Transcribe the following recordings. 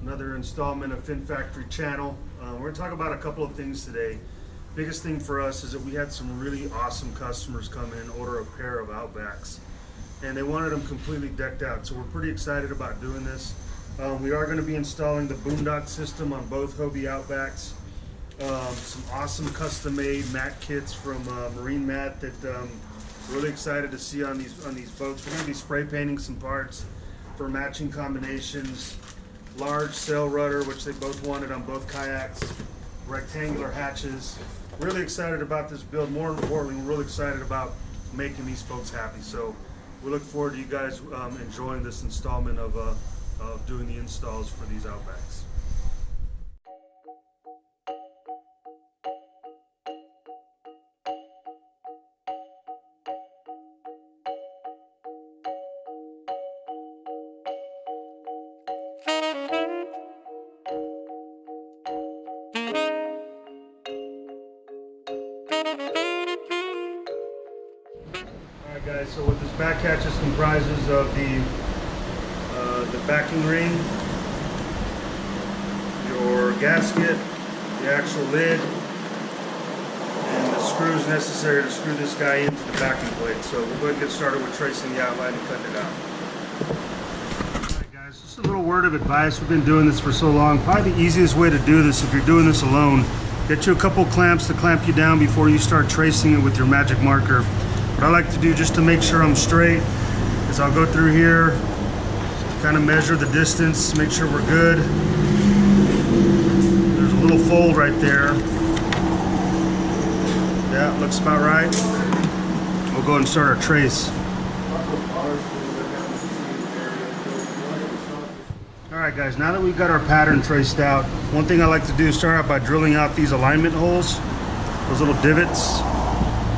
Another installment of Fin Factory channel. We're going to talk about a couple of things today. Biggest thing for us is that we had some really awesome customers come in, order a pair of Outbacks, and they wanted them completely decked out. So we're pretty excited about doing this. We are going to be installing the boondock system on both Hobie Outbacks. Some awesome custom-made mat kits from Marine Mat that really excited to see on these boats. We're going to be spray painting some parts for matching combinations. Large sail rudder, which they both wanted on both kayaks, rectangular hatches. Really excited about this build. More importantly, we're really excited about making these folks happy. So we look forward to you guys enjoying this installment of doing the installs for these Outbacks. Alright guys, so what this back hatch is comprises of the backing ring, your gasket, the actual lid, and the screws necessary to screw this guy into the backing plate. So we'll go ahead and get started with tracing the outline and cutting it out. Alright guys, just a little word of advice. We've been doing this for so long. Probably the easiest way to do this, if you're doing this alone, get you a couple clamps to clamp you down before you start tracing it with your magic marker. What I like to do just to make sure I'm straight is I'll go through here, kind of measure the distance, make sure we're good. There's a little fold right there. Yeah, looks about right. We'll go ahead and start our trace. Alright guys, now that we've got our pattern traced out, one thing I like to do is start out by drilling out these alignment holes, those little divots.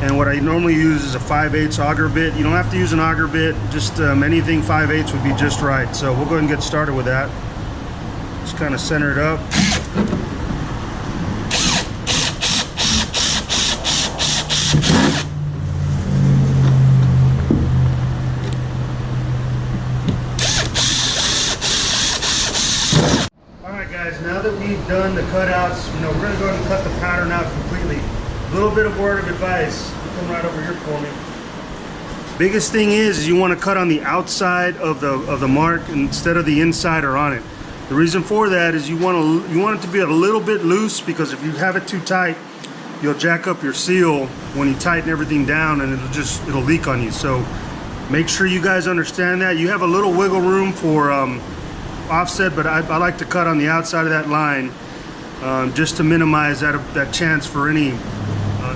And what I normally use is a 5/8 auger bit. You don't have to use an auger bit, just anything 5/8 would be just right. So we'll go ahead and get started with that. Just kind of center it up. Alright guys, now that we've done the cutouts, we're going to go ahead and cut the pattern out completely. A little bit of word of advice. Come right over here for me. Biggest thing is you want to cut on the outside of the mark instead of the inside or on it. The reason for that is you want it to be a little bit loose, because if you have it too tight, you'll jack up your seal when you tighten everything down, and it'll leak on you. So make sure you guys understand that. You have a little wiggle room for offset, but I like to cut on the outside of that line just to minimize that chance for any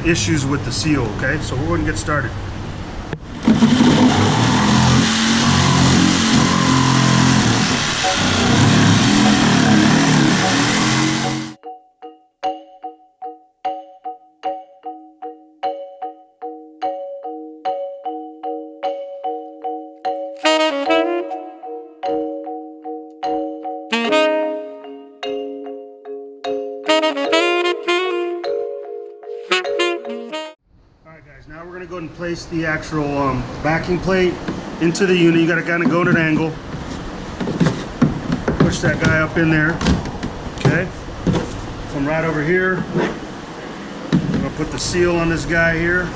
issues with the seal. Okay, so we're going to get started. Now we're going to go ahead and place the actual backing plate into the unit. You got to kind of go at an angle. Push that guy up in there. Okay. Come right over here. I'm going to put the seal on this guy here.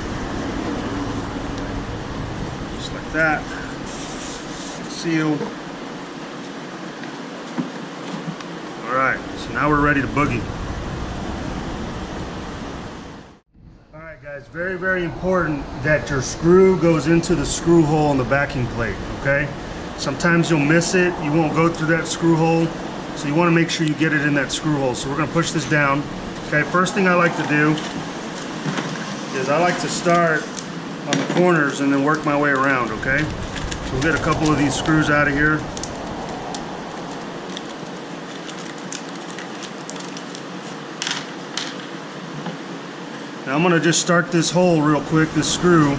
Just like that. Seal. Alright, so now we're ready to boogie. It's very, very important that your screw goes into the screw hole on the backing plate, okay? Sometimes you'll miss it, you won't go through that screw hole, so you want to make sure you get it in that screw hole. So we're going to push this down. Okay, first thing I like to do is I like to start on the corners and then work my way around, okay? So we'll get a couple of these screws out of here. Now I'm going to just start this hole real quick, this screw.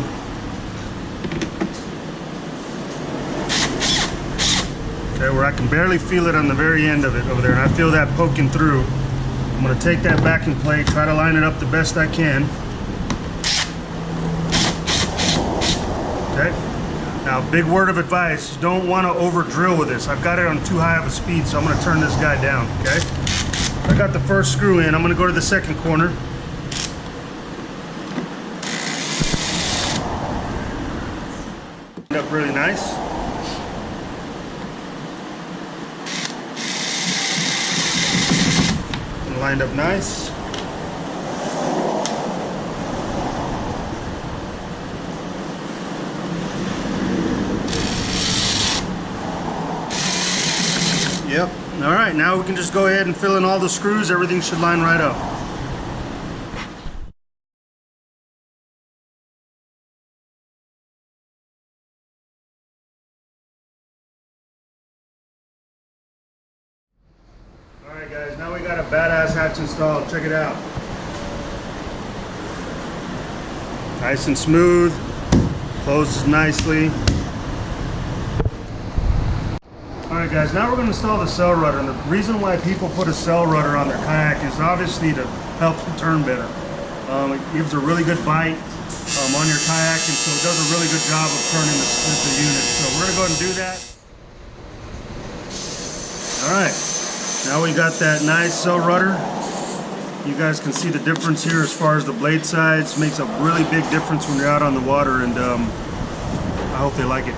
Okay, where I can barely feel it on the very end of it over there, and I feel that poking through. I'm going to take that backing plate, try to line it up the best I can. Okay. Now, big word of advice, you don't want to over drill with this. I've got it on too high of a speed, so I'm going to turn this guy down, okay? I got the first screw in. I'm going to go to the second corner. Up really nice. And lined up nice. Yep. All right, now we can just go ahead and fill in all the screws. Everything should line right up. All right, guys, now we got a badass hatch installed. Check it out. Nice and smooth. Closes nicely. Alright guys, now we're going to install the sail rudder, and the reason why people put a sail rudder on their kayak is obviously to help them turn better. It gives a really good bite on your kayak, and so it does a really good job of turning the unit. So we're going to go ahead and do that. Alright, now we got that nice sail rudder. You guys can see the difference here as far as the blade size. Makes a really big difference when you're out on the water, and I hope they like it.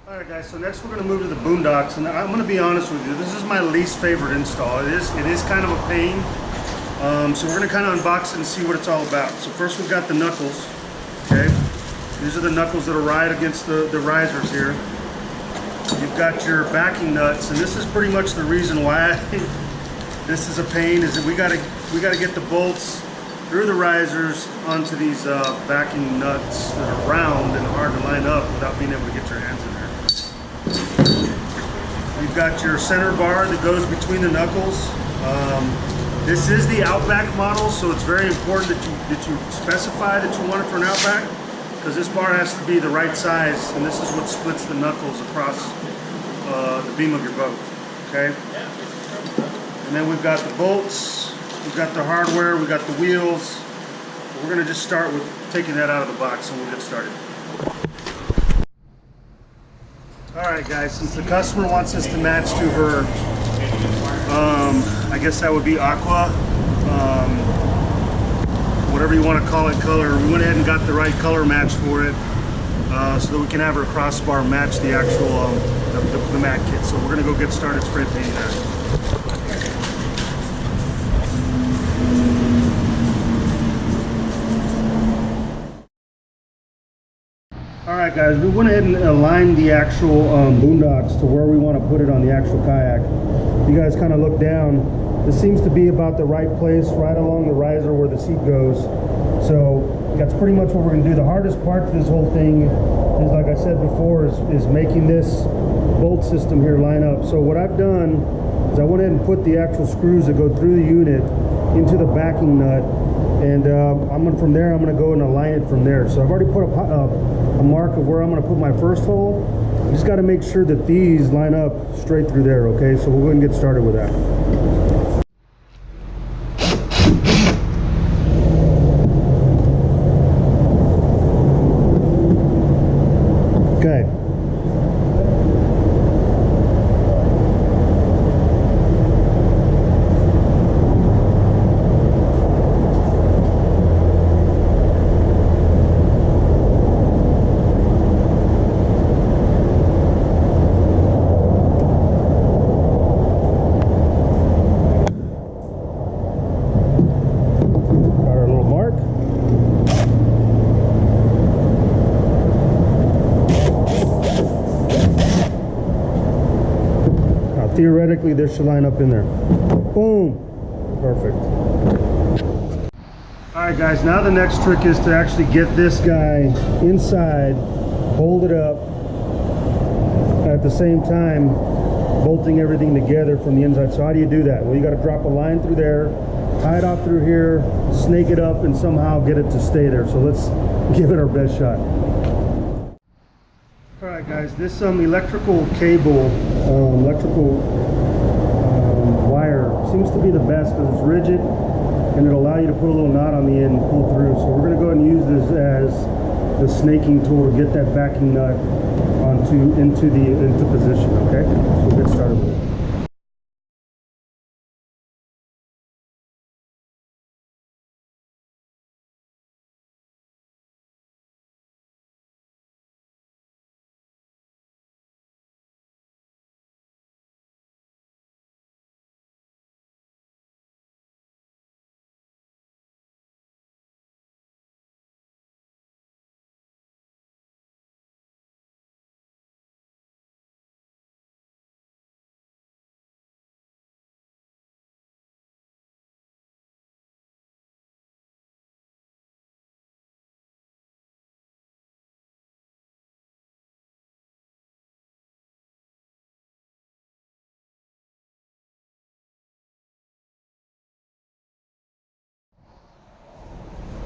Alright guys, so next we're going to move to the boondocks, and I'm going to be honest with you, this is my least favorite install. It is kind of a pain, so we're going to kind of unbox it and see what it's all about. So first we've got the knuckles, okay? These are the knuckles that are right against the risers here. You've got your backing nuts, and this is pretty much the reason why I think this is a pain, is that we got to get the bolts through the risers onto these backing nuts that are round and hard to line up without being able to get your hands in there. You've got your center bar that goes between the knuckles. This is the Outback model, so it's very important that you specify that you want it for an Outback, because this bar has to be the right size, and this is what splits the knuckles across the beam of your boat, okay? And then we've got the bolts, we've got the hardware, we've got the wheels. We're going to just start with taking that out of the box and we'll get started. Alright guys, since the customer wants us to match to her, I guess that would be aqua, whatever you want to call it, color. We went ahead and got the right color match for it, so that we can have her crossbar match the actual the mat kit. So we're going to go get started spray painting that. Alright guys, we went ahead and aligned the actual boondocks to where we want to put it on the actual kayak. You guys kind of look down. This seems to be about the right place, right along the riser where the seat goes. So that's pretty much what we're going to do. The hardest part to this whole thing is, like I said before, is making this bolt system here line up. So what I've done is I went ahead and put the actual screws that go through the unit into the backing nut, and from there I'm going to go and align it from there. So I've already put a mark of where I'm going to put my first hole. You just got to make sure that these line up straight through there, okay? So we'll go ahead and get started with that. Okay. Theoretically, this should line up in there. Boom. Perfect. Alright guys, now the next trick is to actually get this guy inside, hold it up, at the same time bolting everything together from the inside. So how do you do that? Well, you got to drop a line through there, tie it off through here, snake it up, and somehow get it to stay there. So let's give it our best shot. Alright guys, this electrical cable, seems to be the best because it's rigid and it'll allow you to put a little knot on the end and pull through. So we're going to go ahead and use this as the snaking tool to get that backing nut into position. Okay, so we'll get started with it.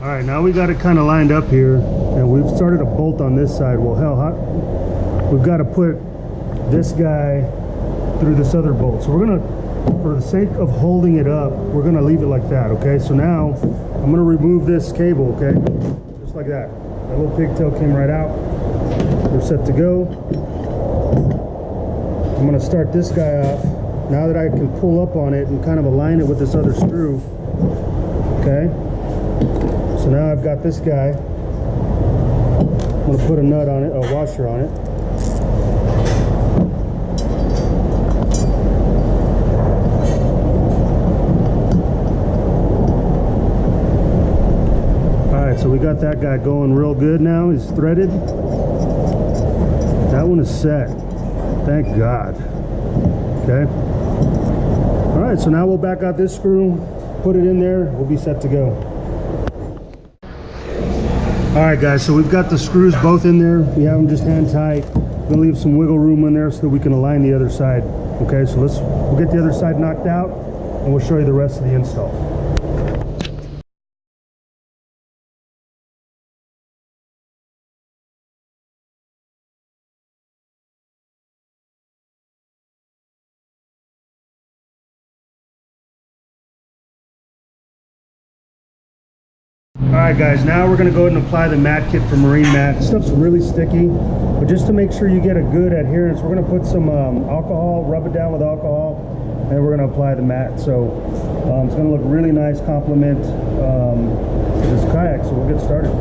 All right, now we got it kind of lined up here, and we've started a bolt on this side. Well, hell, we've got to put this guy through this other bolt. So we're gonna, for the sake of holding it up, we're gonna leave it like that, okay? So now I'm gonna remove this cable, okay? Just like that. That little pigtail came right out. We're set to go. I'm gonna start this guy off. Now that I can pull up on it and kind of align it with this other screw, okay? So now I've got this guy. I'm going to put a nut on it, a washer on it. Alright, so we got that guy going real good now. He's threaded. That one is set. Thank God. Okay. Alright, so now we'll back out this screw, put it in there, we'll be set to go. Alright guys, so we've got the screws both in there. We have them just hand tight. We're gonna leave some wiggle room in there so that we can align the other side. Okay, so we'll get the other side knocked out and we'll show you the rest of the install. Alright guys, now we're going to go ahead and apply the mat kit for marine mat. This stuff's really sticky, but just to make sure you get a good adherence, we're going to put some alcohol, rub it down with alcohol, and we're going to apply the mat. So it's going to look really nice, complement this kayak, so we'll get started.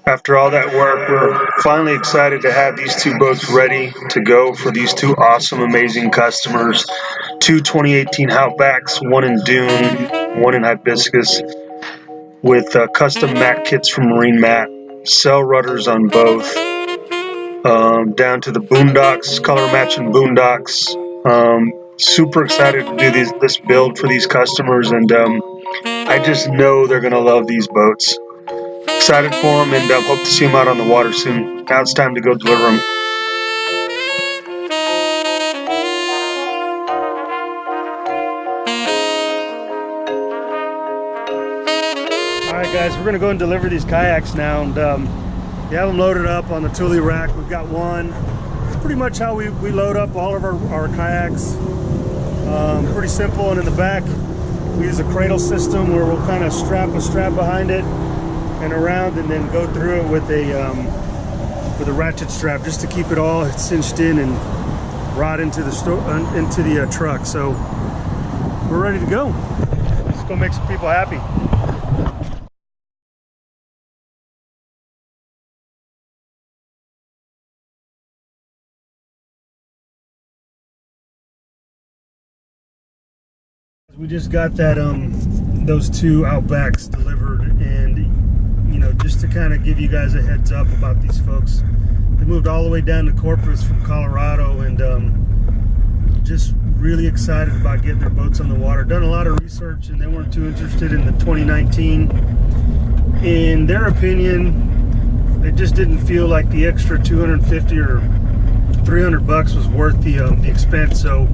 After all that work, we're finally excited to have these two boats ready to go for these two awesome, amazing customers. Two 2018 Outbacks, one in Dune, one in Hibiscus, with custom mat kits from Marine Mat, cell rudders on both, down to the boondocks, color matching boondocks. Super excited to do this build for these customers, and I just know they're going to love these boats. Excited for them, and hope to see them out on the water soon. Now it's time to go deliver them. Alright guys, we're going to go and deliver these kayaks now, and we have them loaded up on the Thule rack. We've got one. It's pretty much how we load up all of our kayaks. Pretty simple, and in the back we use a cradle system where we'll kind of strap a strap behind it and around, and then go through it with a ratchet strap just to keep it all cinched in and rod into the truck. So we're ready to go. Let's go make some people happy. We just got that those 2 Outbacks delivered, and you know, just to kind of give you guys a heads up about these folks, they moved all the way down to Corpus from Colorado, and just really excited about getting their boats on the water. Done a lot of research, and they weren't too interested in the 2019. In their opinion, they just didn't feel like the extra 250 or 300 bucks was worth the expense. So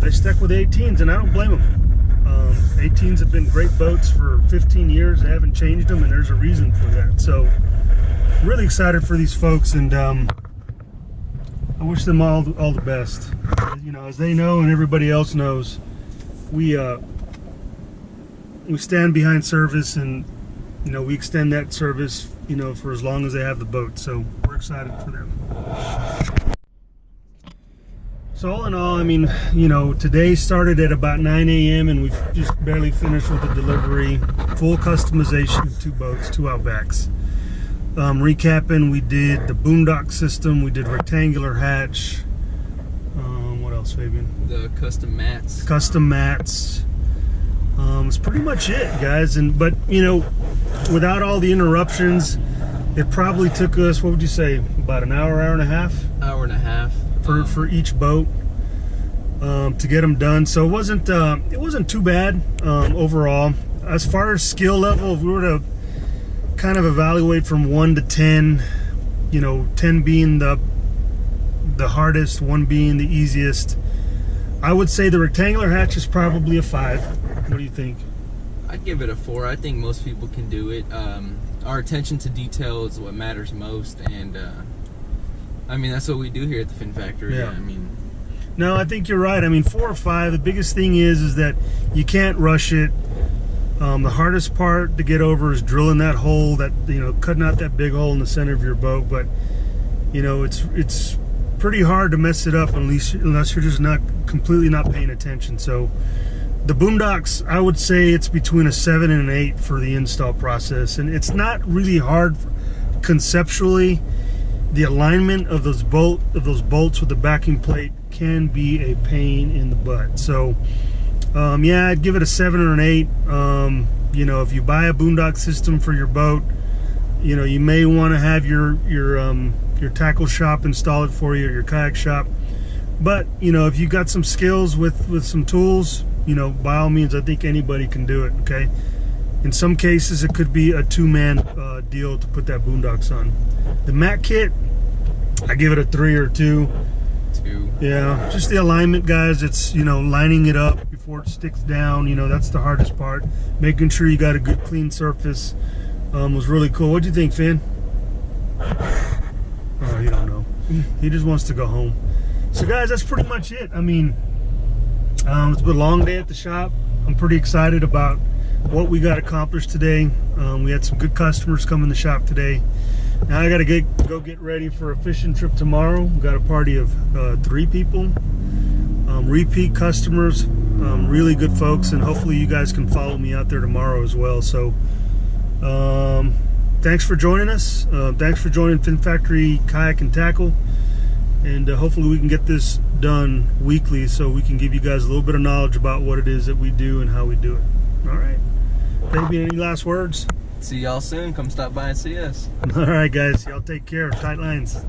they stuck with 18s, and I don't blame them. 18s have been great boats for 15 years. They haven't changed them, and there's a reason for that. So really excited for these folks, and I wish them all the best. You know, as they know and everybody else knows, we stand behind service, and you know, we extend that service, you know, for as long as they have the boat. So we're excited for them. So all in all, I mean, you know, today started at about 9 a.m. and we've just barely finished with the delivery. Full customization of 2 boats, 2 Outbacks. Recapping, we did the boondock system, we did rectangular hatch. What else, Fabian? The custom mats. Custom mats. It's pretty much it, guys. But you know, without all the interruptions, it probably took us, what would you say, about an hour, hour and a half? Hour and a half. For each boat to get them done. So it wasn't too bad overall. As far as skill level, if we were to kind of evaluate from 1 to 10, you know, 10 being the hardest, 1 being the easiest, I would say the rectangular hatch is probably a 5. What do you think? I'd give it a 4. I think most people can do it. Our attention to detail is what matters most, and I mean, that's what we do here at the Fin Factory. Yeah. I mean, no, I think you're right. I mean, 4 or 5. The biggest thing is that you can't rush it. The hardest part to get over is drilling that hole, that, you know, cutting out that big hole in the center of your boat. But you know, it's pretty hard to mess it up unless you're just completely not paying attention. So the boondocks, I would say it's between a 7 and an 8 for the install process, and it's not really hard conceptually. The alignment of those bolts with the backing plate can be a pain in the butt. So yeah, I'd give it a 7 or an 8. You know, if you buy a boondock system for your boat, you know, you may want to have your tackle shop install it for you, or your kayak shop. But you know, if you got some skills with some tools, you know, by all means, I think anybody can do it. Okay, in some cases it could be a 2-man deal to put that boondocks on. The mat kit, I give it a 3 or 2. 2. Yeah, just the alignment, guys. It's, you know, lining it up before it sticks down. You know, that's the hardest part. Making sure you got a good clean surface was really cool. What do you think, Finn? Oh, you don't know. He just wants to go home. So guys, that's pretty much it. I mean, it's been a long day at the shop. I'm pretty excited about what we got accomplished today. We had some good customers come in the shop today. Now I gotta go get ready for a fishing trip tomorrow. We've got a party of 3 people, repeat customers, really good folks, and hopefully you guys can follow me out there tomorrow as well. So thanks for joining us. Thanks for joining Fin Factory Kayak and Tackle, and hopefully we can get this done weekly so we can give you guys a little bit of knowledge about what it is that we do and how we do it. All right, maybe any last words? See y'all soon. Come stop by and see us. All right, guys. Y'all take care. Tight lines.